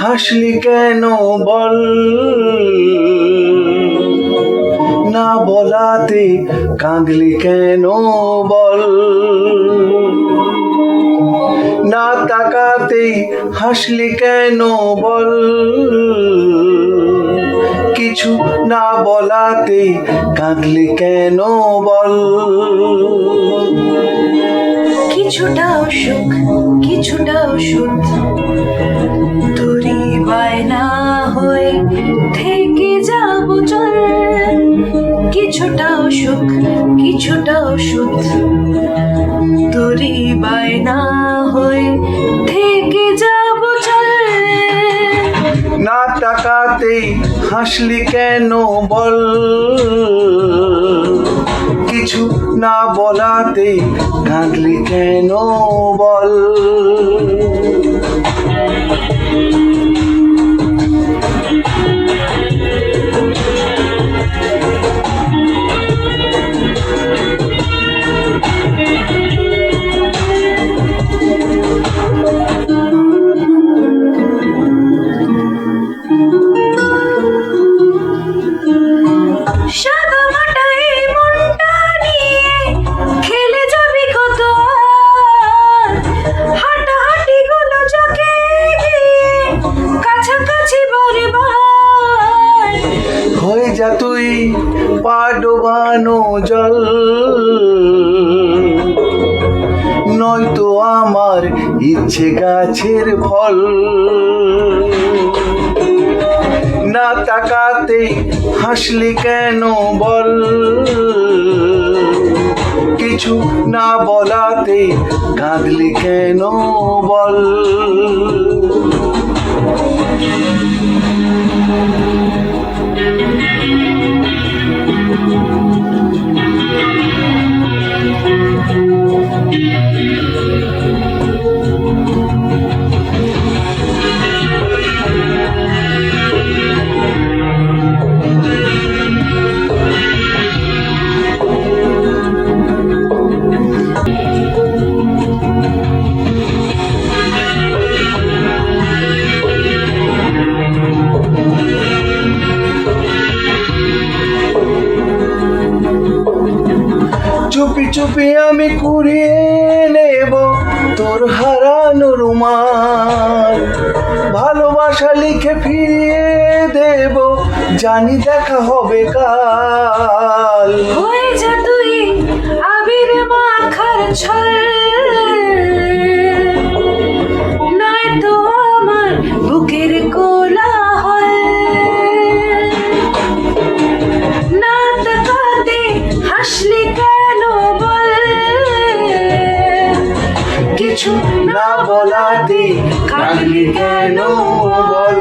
হাসলি কেন বল, না বলাতে কাঁদলি কেন বল, না তাকাতেই হাসলি কেন বল, কিছু না বলাতেই কাঁদলি কেন বল। কিছুটাও সুখ কিছুটাও সুখ তোরই বায়না হয়ে থেকে যাব চল, কিছুটাও সুখ কিছুটাও সুখ তোরই বায়না হয়ে থেকে যাব চল। না তাকাতেই হাসলি কেন বল, কিছু না বলাতেই কাঁদলি কেন বল। হয়ে যা তুই পা ডোবানো জল, নয়তো আমার ইচ্ছে গাছের ফল। না তাকাতে হাসলি কেন বল, কিছু না বলাতে কাঁদলি কেন বল। চুপি চুপি আমি কুড়িয়ে নেব তোর হারানো রুমাল, ভালোবাসা লিখে ফিরিয়ে দেব, জানি দেখা হবে কাল। হয়ে যা তুই আবির মাখার ছল, নয়তো আমার বুকের কোলাহল। না তাকাতে হাসলি কেন বল, কিছু না বলাতে কাঁদলি কেন বল।